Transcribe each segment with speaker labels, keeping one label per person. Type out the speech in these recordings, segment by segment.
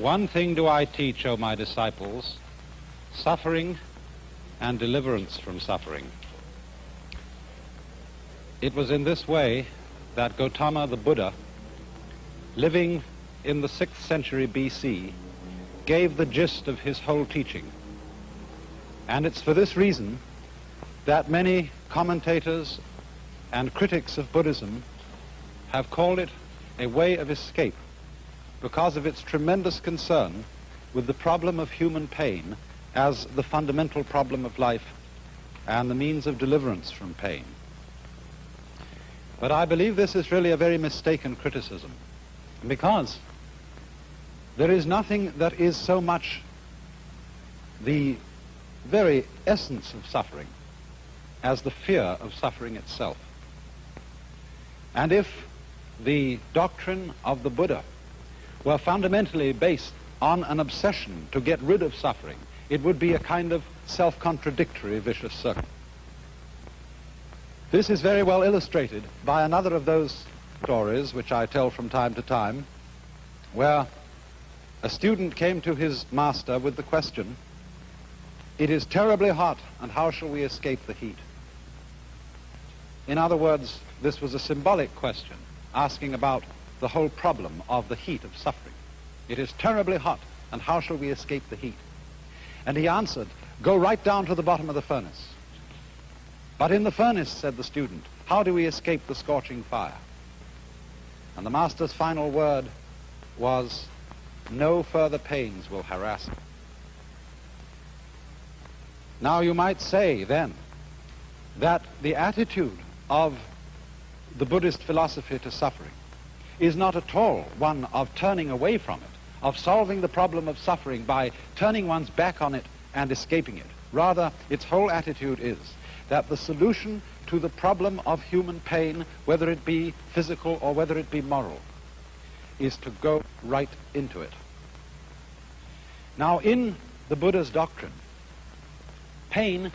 Speaker 1: One thing do I teach, O my disciples, suffering and deliverance from suffering. It was in this way that Gautama the Buddha, living in the 6th century BC, gave the gist of his whole teaching. And it's for this reason that many commentators and critics of Buddhism have called it a way of escape, because of its tremendous concern with the problem of human pain as the fundamental problem of life and the means of deliverance from pain. But I believe this is really a very mistaken criticism, because there is nothing that is so much the very essence of suffering as the fear of suffering itself. And if the doctrine of the Buddha were fundamentally based on an obsession to get rid of suffering, it would be a kind of self-contradictory vicious circle. This is very well illustrated by another of those stories which I tell from time to time, where a student came to his master with the question, "It is terribly hot, and how shall we escape the heat?" In other words, this was a symbolic question, asking about the whole problem of the heat of suffering. It is terribly hot, and how shall we escape the heat? And he answered, "Go right down to the bottom of the furnace." "But in the furnace," said the student, "how do we escape the scorching fire?" And the master's final word was, "No further pains will harass you." Now you might say then that the attitude of the Buddhist philosophy to suffering is not at all one of turning away from it, of solving the problem of suffering by turning one's back on it and escaping it. Rather, its whole attitude is that the solution to the problem of human pain, whether it be physical or whether it be moral, is to go right into it. Now, in the Buddha's doctrine, pain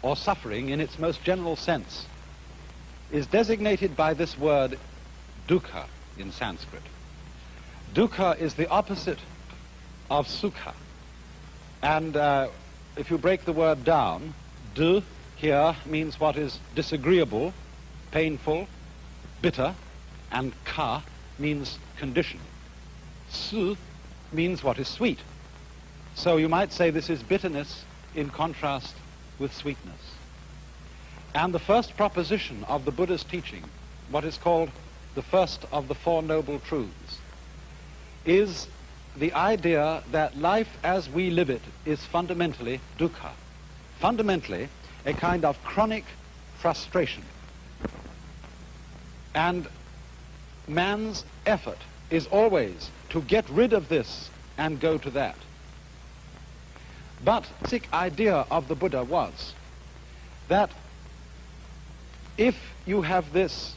Speaker 1: or suffering in its most general sense is designated by this word dukkha in Sanskrit. Dukkha is the opposite of sukha. And if you break the word down, du here means what is disagreeable, painful, bitter, and ka means condition. Su means what is sweet. So you might say this is bitterness in contrast with sweetness. And the first proposition of the Buddha's teaching, what is called the first of the Four Noble Truths, is the idea that life as we live it is fundamentally dukkha, fundamentally a kind of chronic frustration. And man's effort is always to get rid of this and go to that. But the basic idea of the Buddha was that if you have this,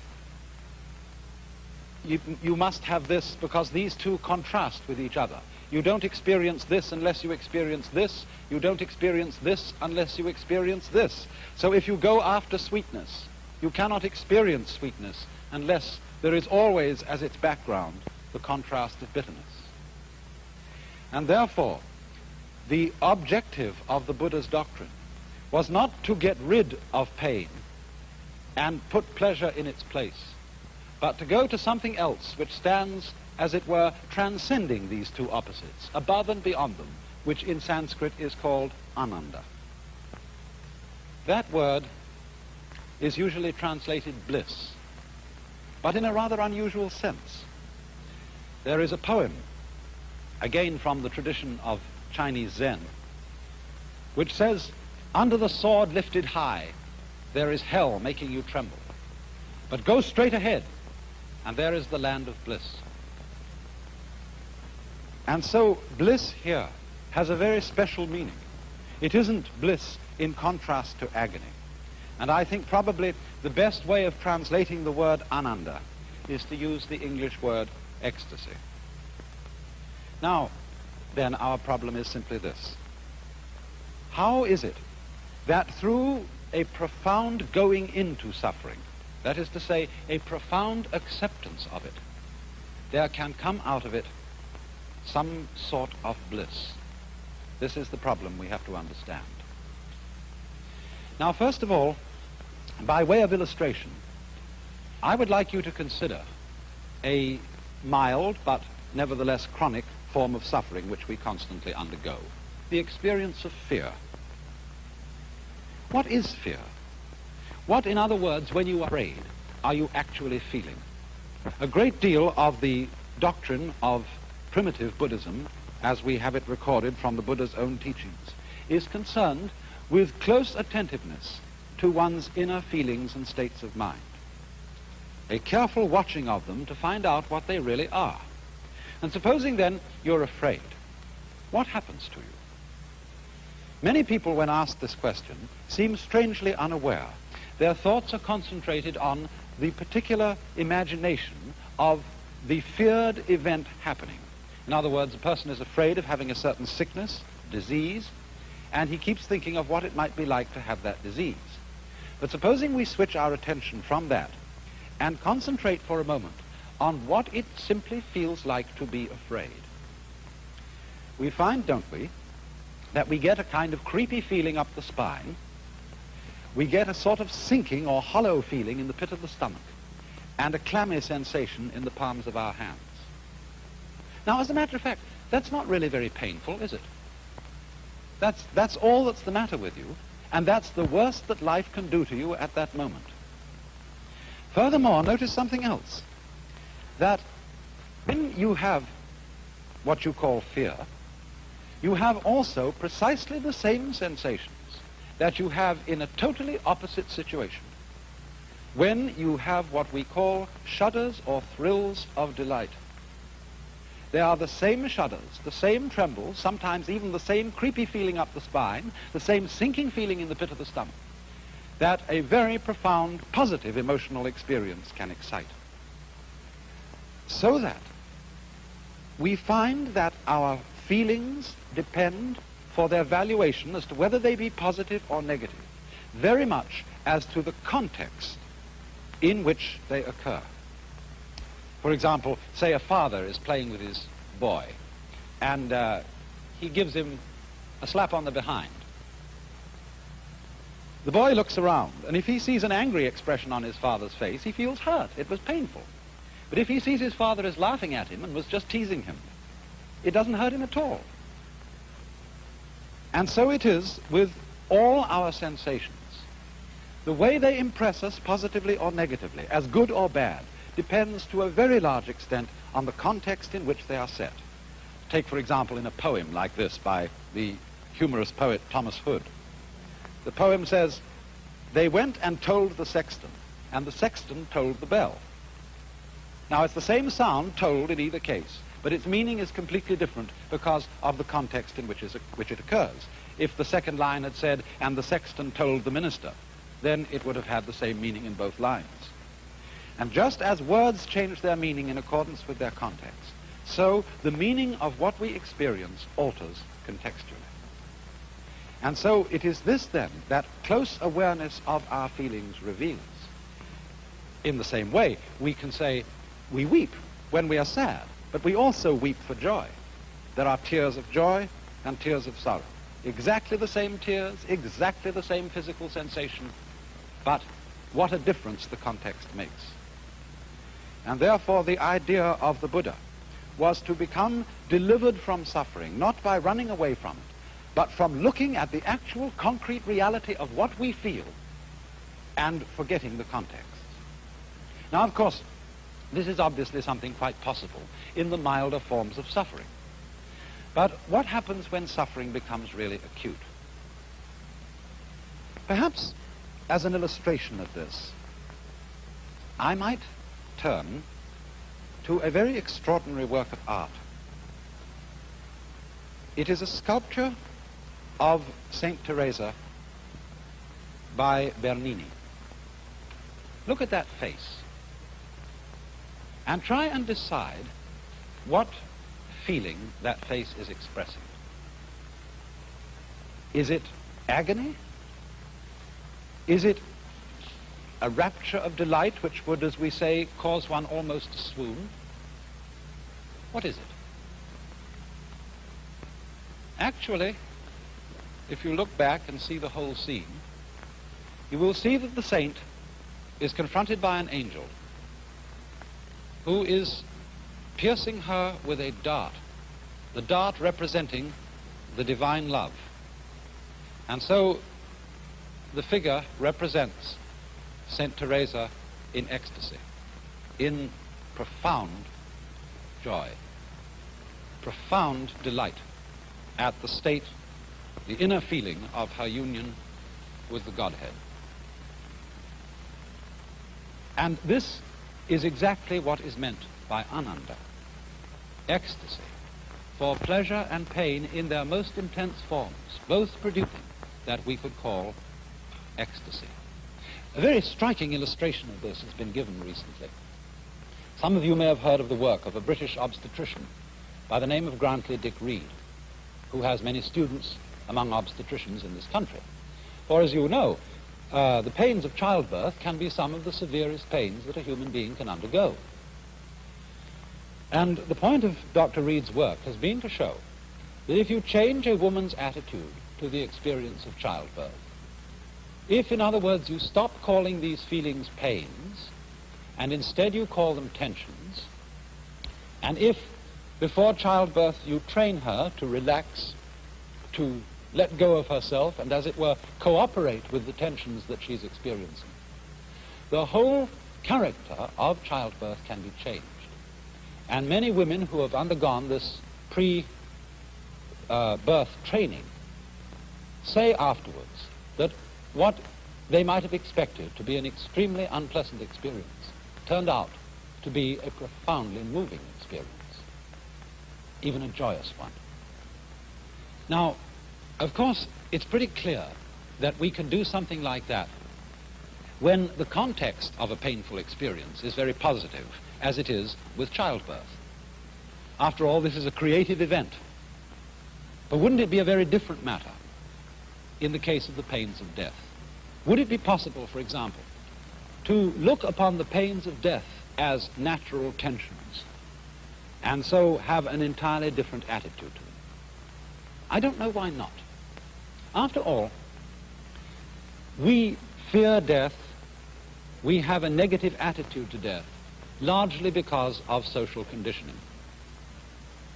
Speaker 1: you must have this, because these two contrast with each other. You don't experience this unless you experience this. You don't experience this unless you experience this. So if you go after sweetness, you cannot experience sweetness unless there is always as its background the contrast of bitterness. And therefore, the objective of the Buddha's doctrine was not to get rid of pain and put pleasure in its place, but to go to something else which stands, as it were, transcending these two opposites, above and beyond them, which in Sanskrit is called ananda. That word is usually translated bliss, but in a rather unusual sense. There is a poem, again from the tradition of Chinese Zen, which says, "Under the sword lifted high, there is hell making you tremble. But go straight ahead, and there is the land of bliss." And so bliss here has a very special meaning. It isn't bliss in contrast to agony. And I think probably the best way of translating the word ananda is to use the English word ecstasy. Now, then our problem is simply this. How is it that through a profound going into suffering, that is to say, a profound acceptance of it, there can come out of it some sort of bliss. This is the problem we have to understand. Now, first of all, by way of illustration, I would like you to consider a mild but nevertheless chronic form of suffering which we constantly undergo, the experience of fear. What is fear? What, in other words, when you are afraid, are you actually feeling? A great deal of the doctrine of primitive Buddhism, as we have it recorded from the Buddha's own teachings, is concerned with close attentiveness to one's inner feelings and states of mind, a careful watching of them to find out what they really are. And supposing then you're afraid, what happens to you? Many people, when asked this question, seem strangely unaware. Their thoughts are concentrated on the particular imagination of the feared event happening. In other words, a person is afraid of having a certain sickness, disease, and he keeps thinking of what it might be like to have that disease. But supposing we switch our attention from that and concentrate for a moment on what it simply feels like to be afraid, we find, don't we, that we get a kind of creepy feeling up the spine. We get a sort of sinking or hollow feeling in the pit of the stomach and a clammy sensation in the palms of our hands. Now, as a matter of fact, that's not really very painful, is it? That's all that's the matter with you, and that's the worst that life can do to you at that moment. Furthermore, notice something else, that when you have what you call fear, you have also precisely the same sensations that you have in a totally opposite situation, when you have what we call shudders or thrills of delight. They are the same shudders, the same trembles, sometimes even the same creepy feeling up the spine, the same sinking feeling in the pit of the stomach, that a very profound, positive emotional experience can excite. So that we find that our feelings depend for their valuation as to whether they be positive or negative, very much as to the context in which they occur. For example, say a father is playing with his boy, and he gives him a slap on the behind. The boy looks around, and if he sees an angry expression on his father's face, he feels hurt. It was painful. But if he sees his father is laughing at him and was just teasing him, it doesn't hurt him at all. And so it is with all our sensations. The way they impress us positively or negatively, as good or bad, depends to a very large extent on the context in which they are set. Take, for example, in a poem like this by the humorous poet Thomas Hood. The poem says, "They went and told the sexton, and the sexton told the bell." Now, it's the same sound told in either case, but its meaning is completely different because of the context in which it occurs. If the second line had said, "and the sexton told the minister," then it would have had the same meaning in both lines. And just as words change their meaning in accordance with their context, so the meaning of what we experience alters contextually. And so it is this, then, that close awareness of our feelings reveals. In the same way, we can say we weep when we are sad, but we also weep for joy. There are tears of joy and tears of sorrow. Exactly the same tears, exactly the same physical sensation, but what a difference the context makes. And therefore the idea of the Buddha was to become delivered from suffering, not by running away from it, but from looking at the actual concrete reality of what we feel and forgetting the context. Now, of course, this is obviously something quite possible in the milder forms of suffering. But what happens when suffering becomes really acute? Perhaps as an illustration of this, I might turn to a very extraordinary work of art. It is a sculpture of Saint Teresa by Bernini. Look at that face and try and decide what feeling that face is expressing. Is it agony? Is it a rapture of delight which would, as we say, cause one almost to swoon? What is it? Actually, if you look back and see the whole scene, you will see that the saint is confronted by an angel who is piercing her with a dart, the dart representing the divine love. And so the figure represents Saint Teresa in ecstasy, in profound joy, profound delight at the state, the inner feeling of her union with the Godhead. And this is exactly what is meant by ananda, ecstasy, for pleasure and pain in their most intense forms, both producing that we could call ecstasy. A very striking illustration of this has been given recently. Some of you may have heard of the work of a British obstetrician by the name of Grantley Dick Reed, who has many students among obstetricians in this country. For as you know, the pains of childbirth can be some of the severest pains that a human being can undergo. And the point of Dr. Reed's work has been to show that if you change a woman's attitude to the experience of childbirth, if, in other words, you stop calling these feelings pains, and instead you call them tensions, and if before childbirth you train her to relax, to let go of herself, and as it were, cooperate with the tensions that she's experiencing, the whole character of childbirth can be changed. And many women who have undergone this pre-birth training say afterwards that what they might have expected to be an extremely unpleasant experience turned out to be a profoundly moving experience, even a joyous one. Now, of course, it's pretty clear that we can do something like that when the context of a painful experience is very positive, as it is with childbirth. After all, this is a creative event. But wouldn't it be a very different matter in the case of the pains of death? Would it be possible, for example, to look upon the pains of death as natural tensions and so have an entirely different attitude to them? I don't know why not. After all, we fear death, we have a negative attitude to death, largely because of social conditioning.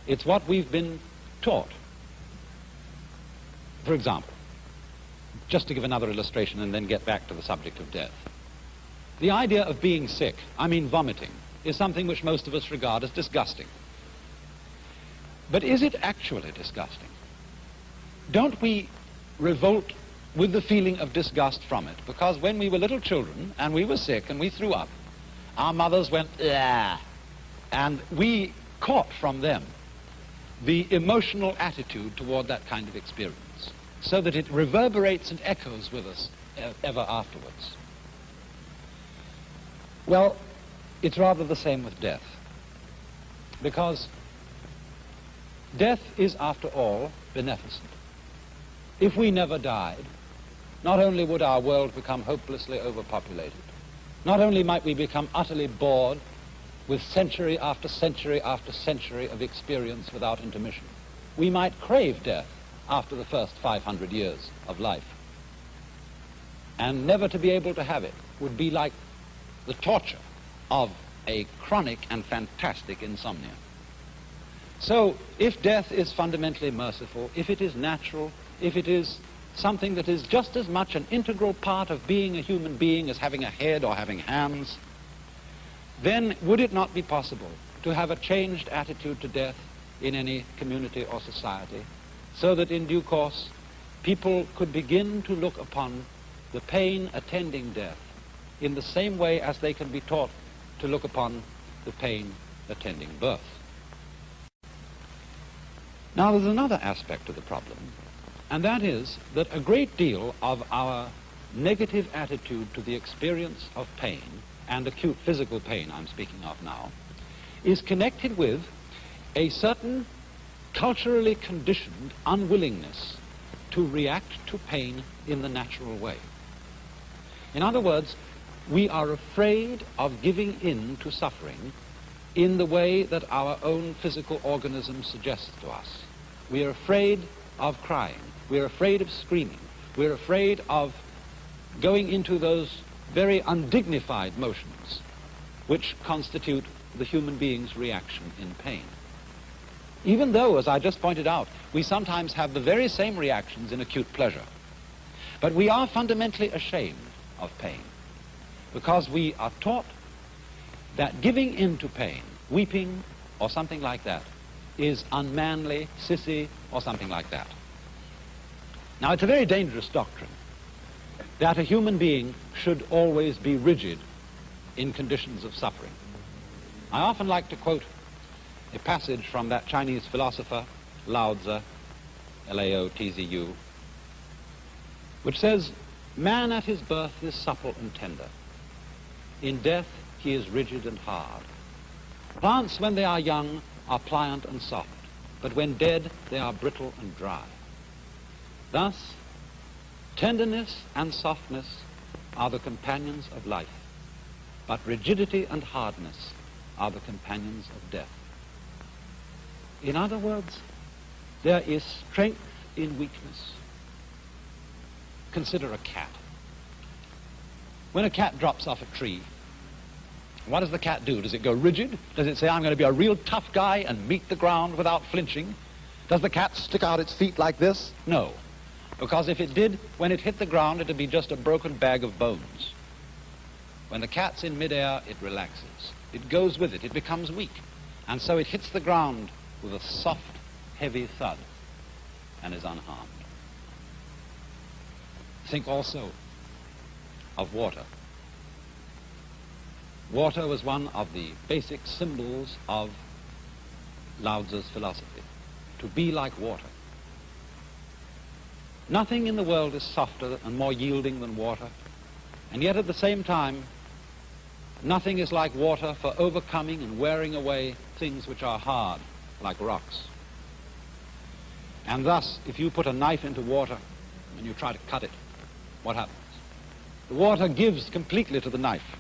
Speaker 1: It's what we've been taught. For example, just to give another illustration and then get back to the subject of death. The idea of being sick, I mean vomiting, is something which most of us regard as disgusting. But is it actually disgusting? Don't we revolt with the feeling of disgust from it? Because when we were little children and we were sick and we threw up, our mothers went, "Ah," and we caught from them the emotional attitude toward that kind of experience, so that it reverberates and echoes with us ever afterwards. Well, it's rather the same with death, because death is, after all, beneficent. If we never died, not only would our world become hopelessly overpopulated, not only might we become utterly bored with century after century after century of experience without intermission, we might crave death after the first 500 years of life. And never to be able to have it would be like the torture of a chronic and fantastic insomnia. So, if death is fundamentally merciful, if it is natural, if it is something that is just as much an integral part of being a human being as having a head or having hands, then would it not be possible to have a changed attitude to death in any community or society, so that in due course people could begin to look upon the pain attending death in the same way as they can be taught to look upon the pain attending birth? Now, there's another aspect to the problem, and that is that a great deal of our negative attitude to the experience of pain, and acute physical pain I'm speaking of now, is connected with a certain culturally conditioned unwillingness to react to pain in the natural way. In other words, we are afraid of giving in to suffering in the way that our own physical organism suggests to us. We are afraid of crying. We're afraid of screaming. We're afraid of going into those very undignified motions which constitute the human being's reaction in pain. Even though, as I just pointed out, we sometimes have the very same reactions in acute pleasure. But we are fundamentally ashamed of pain because we are taught that giving in to pain, weeping or something like that, is unmanly, sissy, or something like that. Now, it's a very dangerous doctrine that a human being should always be rigid in conditions of suffering. I often like to quote a passage from that Chinese philosopher, Lao Tzu, Lao-Tzu, which says, "Man at his birth is supple and tender. In death he is rigid and hard. Plants when they are young are pliant and soft, but when dead they are brittle and dry. Thus, tenderness and softness are the companions of life, but rigidity and hardness are the companions of death." In other words, there is strength in weakness. Consider a cat. When a cat drops off a tree, what does the cat do? Does it go rigid? Does it say, "I'm going to be a real tough guy and meet the ground without flinching"? Does the cat stick out its feet like this? No. Because if it did, when it hit the ground, it would be just a broken bag of bones. When the cat's in midair, it relaxes. It goes with it. It becomes weak. And so it hits the ground with a soft, heavy thud and is unharmed. Think also of water. Water was one of the basic symbols of Lao Tzu's philosophy, to be like water. Nothing in the world is softer and more yielding than water, and yet at the same time, nothing is like water for overcoming and wearing away things which are hard, like rocks. And thus, if you put a knife into water and you try to cut it, what happens? The water gives completely to the knife.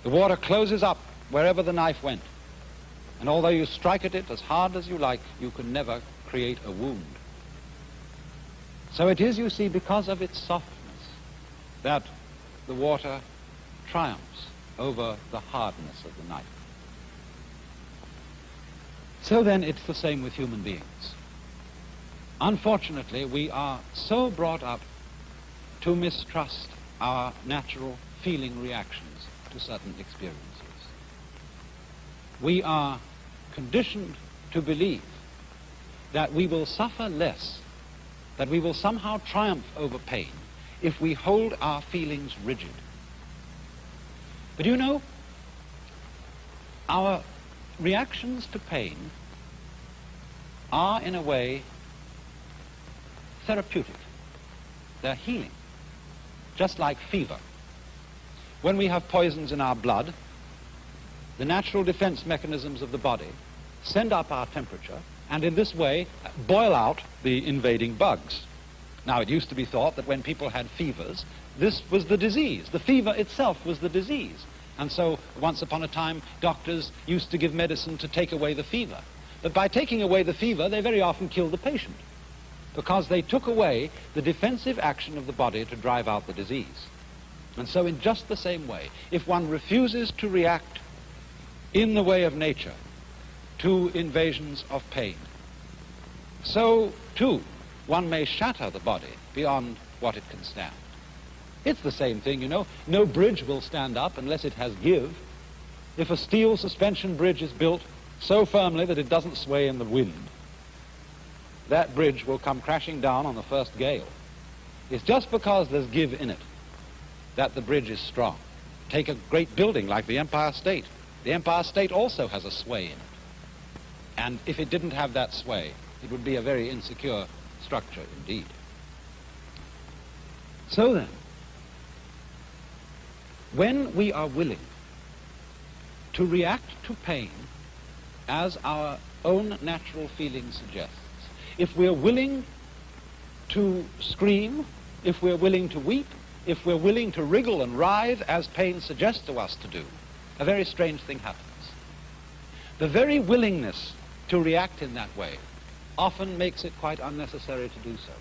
Speaker 1: The water closes up wherever the knife went. And although you strike at it as hard as you like, you can never create a wound. So it is, you see, because of its softness that the water triumphs over the hardness of the knife. So then it's the same with human beings. Unfortunately, we are so brought up to mistrust our natural feeling reactions to certain experiences. We are conditioned to believe that we will suffer less, that we will somehow triumph over pain if we hold our feelings rigid. But you know, our reactions to pain are, in a way, therapeutic. They're healing, just like fever. When we have poisons in our blood, the natural defense mechanisms of the body send up our temperature and in this way boil out the invading bugs. Now, it used to be thought that when people had fevers, this was the disease. The fever itself was the disease. And so, once upon a time, doctors used to give medicine to take away the fever. But by taking away the fever, they very often killed the patient, because they took away the defensive action of the body to drive out the disease. And so in just the same way, if one refuses to react in the way of nature to invasions of pain, so too one may shatter the body beyond what it can stand. It's the same thing, you know. No bridge will stand up unless it has give. If a steel suspension bridge is built so firmly that it doesn't sway in the wind, that bridge will come crashing down on the first gale. It's just because there's give in it that the bridge is strong. Take a great building like the Empire State. The Empire State also has a sway in it. And if it didn't have that sway, it would be a very insecure structure indeed. So then, when we are willing to react to pain as our own natural feeling suggests, if we're willing to scream, if we're willing to weep, if we're willing to wriggle and writhe as pain suggests to us to do, a very strange thing happens. The very willingness to react in that way often makes it quite unnecessary to do so.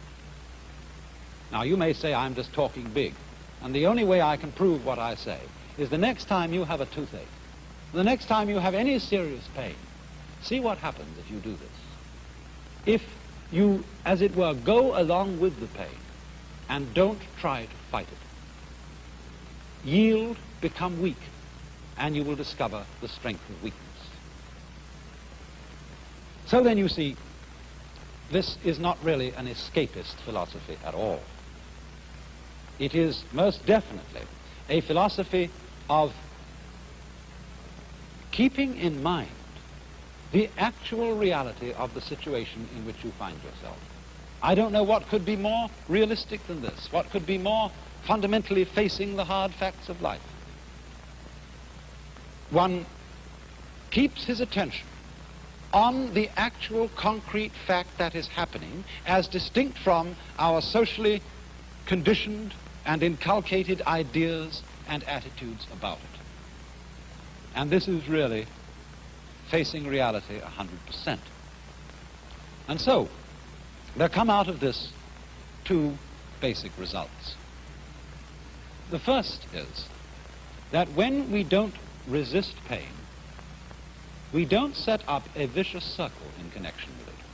Speaker 1: Now, you may say I'm just talking big, and the only way I can prove what I say is the next time you have a toothache, the next time you have any serious pain, see what happens if you do this. If you, as it were, go along with the pain and don't try to fight it, yield, become weak, and you will discover the strength of weakness. So then you see, this is not really an escapist philosophy at all. It is most definitely a philosophy of keeping in mind the actual reality of the situation in which you find yourself. I don't know what could be more realistic than this, what could be more fundamentally facing the hard facts of life. One keeps his attention on the actual concrete fact that is happening as distinct from our socially conditioned and inculcated ideas and attitudes about it. And this is really facing reality 100%. And so, there come out of this two basic results. The first is that when we don't resist pain, we don't set up a vicious circle in connection with it.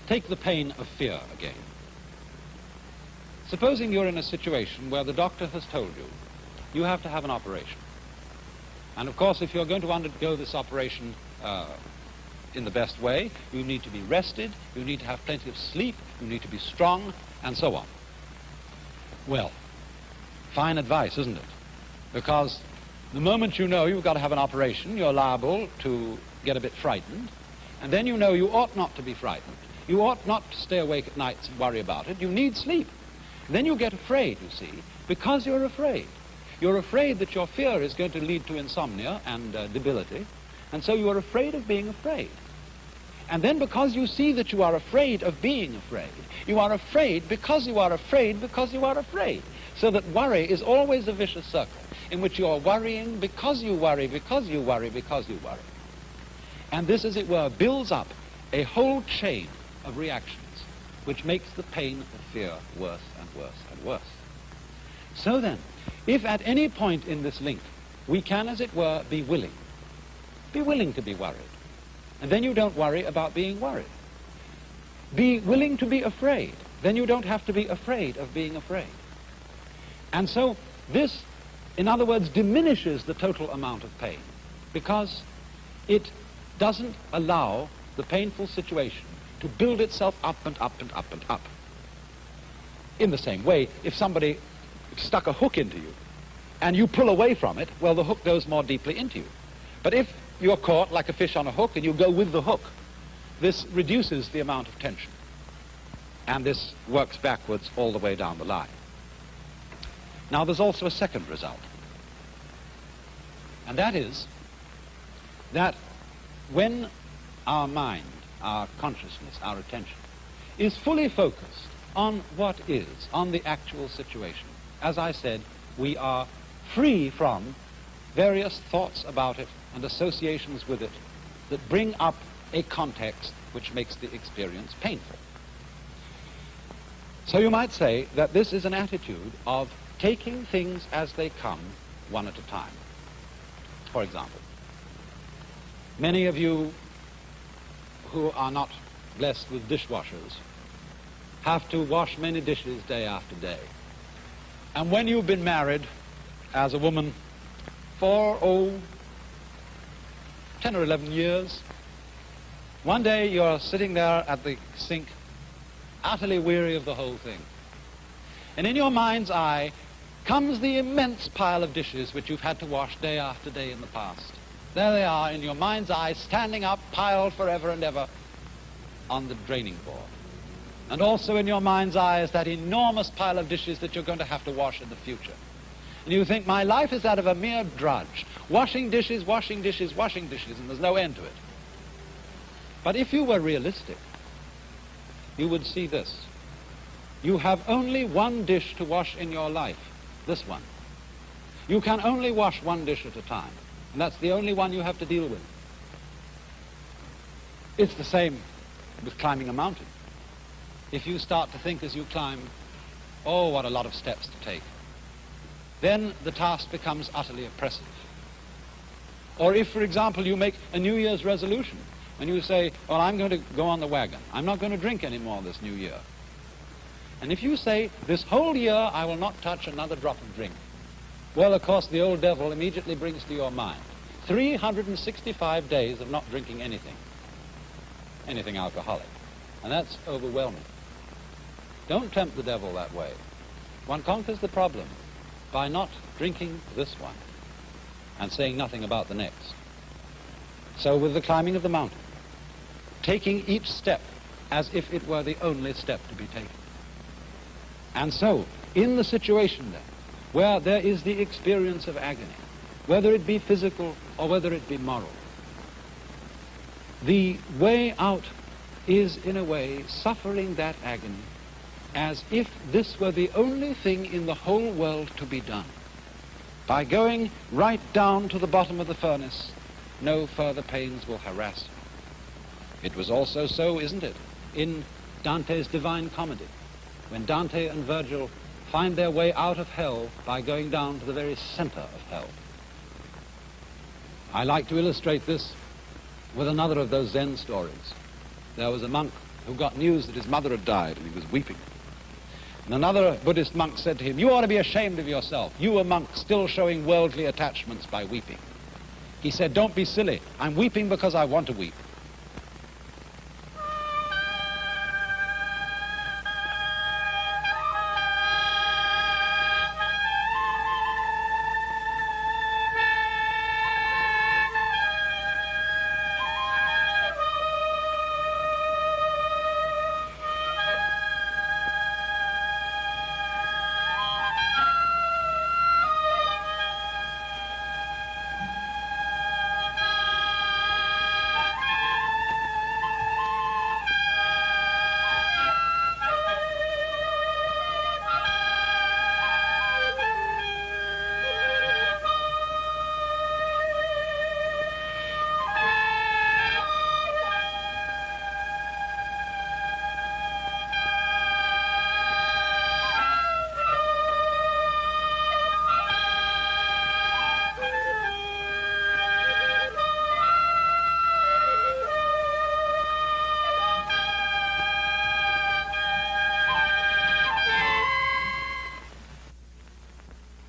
Speaker 1: Take the pain of fear again. Supposing you're in a situation where the doctor has told you you have to have an operation. And of course, if you're going to undergo this operation in the best way, you need to be rested, you need to have plenty of sleep, you need to be strong, and so on. Well, fine advice, isn't it? Because the moment you know you've got to have an operation, you're liable to get a bit frightened, and then you know you ought not to be frightened. You ought not to stay awake at nights and worry about it. You need sleep. And then you get afraid, you see, because you're afraid. You're afraid that your fear is going to lead to insomnia and debility, and so you are afraid of being afraid. And then because you see that you are afraid of being afraid, you are afraid because you are afraid because you are afraid. So that worry is always a vicious circle in which you are worrying because you worry, because you worry, because you worry. And this, as it were, builds up a whole chain of reactions which makes the pain of fear worse and worse and worse. So then, if at any point in this link we can, as it were, be willing to be worried, and then you don't worry about being worried. Be willing to be afraid, then you don't have to be afraid of being afraid. And so this, in other words, diminishes the total amount of pain, because it doesn't allow the painful situation to build itself up and up and up and up. In the same way, if somebody stuck a hook into you and you pull away from it, well, the hook goes more deeply into you. But if you're caught like a fish on a hook and you go with the hook, this reduces the amount of tension. And this works backwards all the way down the line. Now, there's also a second result. And that is that when our mind, our consciousness, our attention is fully focused on what is, on the actual situation, as I said, we are free from various thoughts about it and associations with it that bring up a context which makes the experience painful. So you might say that this is an attitude of taking things as they come, one at a time. For example, many of you who are not blessed with dishwashers have to wash many dishes day after day. And when you've been married as a woman for, 10 or 11 years, one day you're sitting there at the sink, utterly weary of the whole thing. And in your mind's eye comes the immense pile of dishes which you've had to wash day after day in the past. There they are in your mind's eye, standing up, piled forever and ever on the draining board. And also in your mind's eye is that enormous pile of dishes that you're going to have to wash in the future. And you think, my life is that of a mere drudge, washing dishes, washing dishes, washing dishes, and there's no end to it. But if you were realistic, you would see this. You have only one dish to wash in your life, this one. You can only wash one dish at a time, and that's the only one you have to deal with. It's the same with climbing a mountain. If you start to think as you climb, oh, what a lot of steps to take, then the task becomes utterly oppressive. Or if, for example, you make a New Year's resolution, and you say, well, I'm going to go on the wagon. I'm not going to drink anymore this new year. And if you say, this whole year I will not touch another drop of drink, well, of course, the old devil immediately brings to your mind 365 days of not drinking anything alcoholic. And that's overwhelming. Don't tempt the devil that way. One conquers the problem by not drinking this one and saying nothing about the next. So with the climbing of the mountain, taking each step as if it were the only step to be taken. And so, in the situation then, where there is the experience of agony, whether it be physical or whether it be moral, the way out is, in a way, suffering that agony as if this were the only thing in the whole world to be done. By going right down to the bottom of the furnace, no further pains will harass you. It was also so, isn't it, in Dante's Divine Comedy, when Dante and Virgil find their way out of hell by going down to the very center of hell. I like to illustrate this with another of those Zen stories. There was a monk who got news that his mother had died, and he was weeping. And another Buddhist monk said to him, you ought to be ashamed of yourself. You, a monk, still showing worldly attachments by weeping. He said, don't be silly. I'm weeping because I want to weep.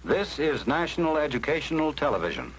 Speaker 2: This is National Educational Television.